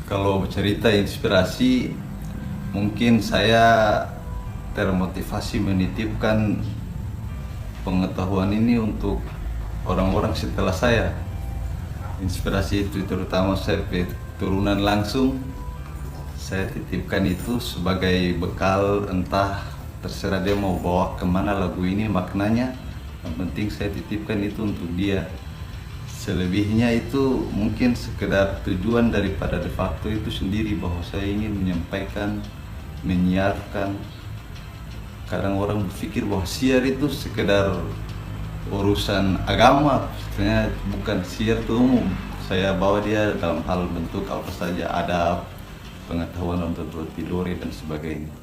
Kalau cerita inspirasi, mungkin saya termotivasi menitipkan pengetahuan ini untuk orang-orang setelah saya. Inspirasi itu terutama saya turunan langsung, saya titipkan itu sebagai bekal, entah terserah dia mau bawa kemana lagu ini maknanya, yang penting saya titipkan itu untuk dia. Selebihnya itu mungkin sekedar tujuan daripada de facto itu sendiri, bahwa saya ingin menyampaikan, menyiarkan. Kadang orang berpikir bahwa siar itu sekedar urusan agama, sebenarnya bukan. Siar itu umum, saya bawa dia dalam hal bentuk apa saja, ada pengetahuan untuk tidore dan sebagainya,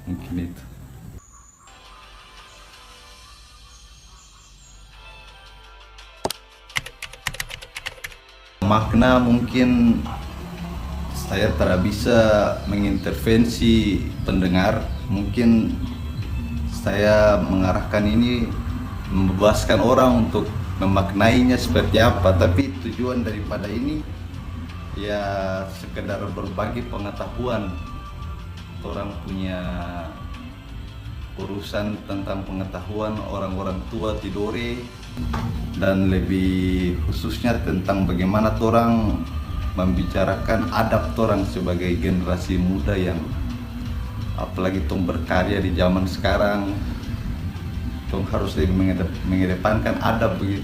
mungkin itu. Makna mungkin saya tidak bisa mengintervensi pendengar, mungkin saya mengarahkan ini membebaskan orang untuk memaknainya seperti apa, tapi tujuan daripada ini ya sekedar berbagi pengetahuan. Orang punya urusan tentang pengetahuan orang-orang tua tidore, dan lebih khususnya tentang bagaimana orang membicarakan adab orang sebagai generasi muda yang apalagi tong berkarya di zaman sekarang, tong harus lebih mengedepankan adab begitu.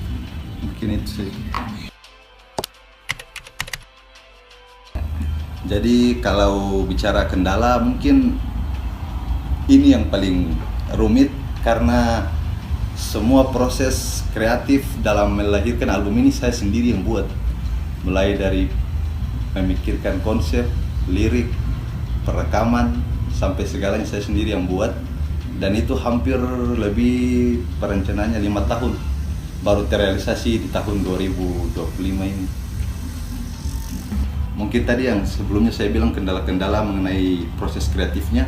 Mungkin itu sih. Jadi kalau bicara kendala, mungkin ini yang paling rumit, karena semua proses kreatif dalam melahirkan album ini saya sendiri yang buat. Mulai dari memikirkan konsep, lirik, perekaman, sampai segalanya saya sendiri yang buat. Dan itu hampir lebih perencanaannya 5 tahun, baru terrealisasi di tahun 2025 ini. Mungkin tadi yang sebelumnya saya bilang kendala-kendala mengenai proses kreatifnya,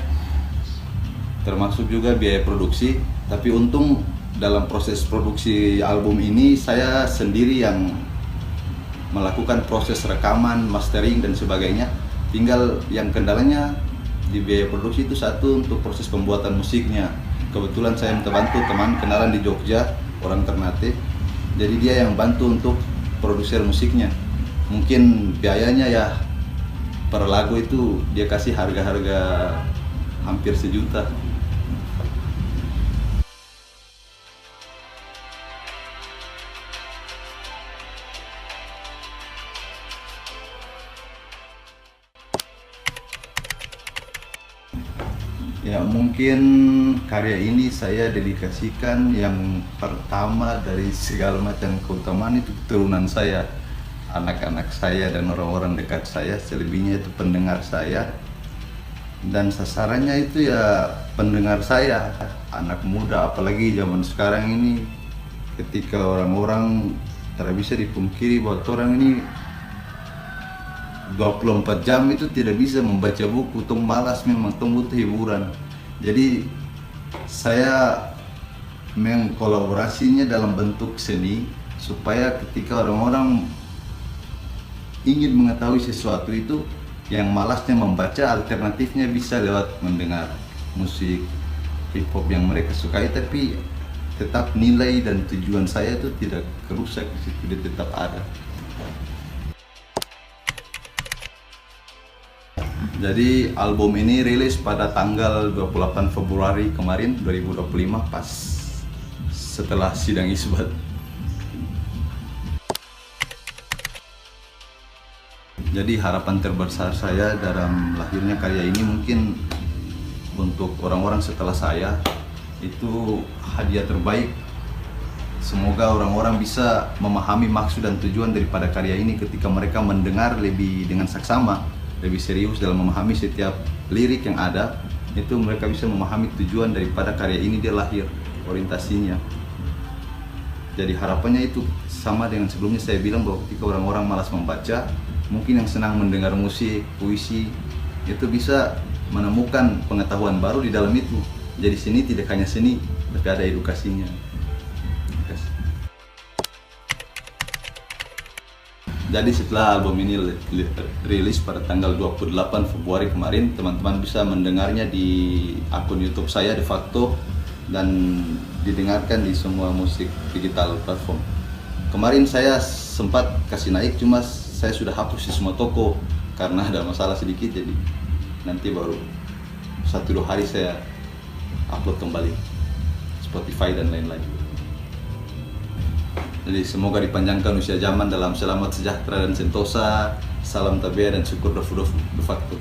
termasuk juga biaya produksi. Tapi untung dalam proses produksi album ini saya sendiri yang melakukan proses rekaman, mastering dan sebagainya. Tinggal yang kendalanya di biaya produksi itu satu, untuk proses pembuatan musiknya. Kebetulan saya minta bantu teman kenalan di Jogja, orang Ternate. Jadi dia yang bantu untuk produser musiknya. Mungkin biayanya ya per lagu itu dia kasih harga-harga hampir 1 juta. Ya mungkin karya ini saya dedikasikan yang pertama dari segala macam keutamaan itu turunan saya, anak-anak saya dan orang-orang dekat saya, selebihnya itu pendengar saya. Dan sasarannya itu ya pendengar saya, anak muda, apalagi zaman sekarang ini, ketika orang-orang tidak bisa dipungkiri bahwa orang ini 24 jam itu tidak bisa membaca buku, tong malas, memang tong butuh hiburan. Jadi saya mengkolaborasinya dalam bentuk seni, supaya ketika orang-orang ingin mengetahui sesuatu itu, yang malasnya membaca, alternatifnya bisa lewat mendengar musik hip hop yang mereka sukai, tapi tetap nilai dan tujuan saya itu tidak kerusak, dia tetap ada. Jadi album ini rilis pada tanggal 28 Februari kemarin 2025, pas setelah sidang isbat. Jadi harapan terbesar saya dalam lahirnya karya ini mungkin untuk orang-orang setelah saya, itu hadiah terbaik. Semoga orang-orang bisa memahami maksud dan tujuan daripada karya ini ketika mereka mendengar lebih dengan saksama, lebih serius dalam memahami setiap lirik yang ada. Itu mereka bisa memahami tujuan daripada karya ini dia lahir, orientasinya. Jadi harapannya itu sama dengan sebelumnya saya bilang, bahwa ketika orang-orang malas membaca, mungkin yang senang mendengar musik, puisi, itu bisa menemukan pengetahuan baru di dalam itu. Jadi seni tidak hanya seni, tapi ada edukasinya. Jadi setelah album ini rilis pada tanggal 28 Februari kemarin, teman-teman bisa mendengarnya di akun YouTube saya de facto dan didengarkan di semua musik digital platform. Kemarin saya sempat kasih naik, cuma saya sudah hapus di semua toko karena ada masalah sedikit, jadi nanti baru 1-2 hari saya upload kembali Spotify dan lain-lain. Jadi semoga dipanjangkan usia zaman dalam selamat, sejahtera dan sentosa. Salam tabea dan syukur dofu de facto.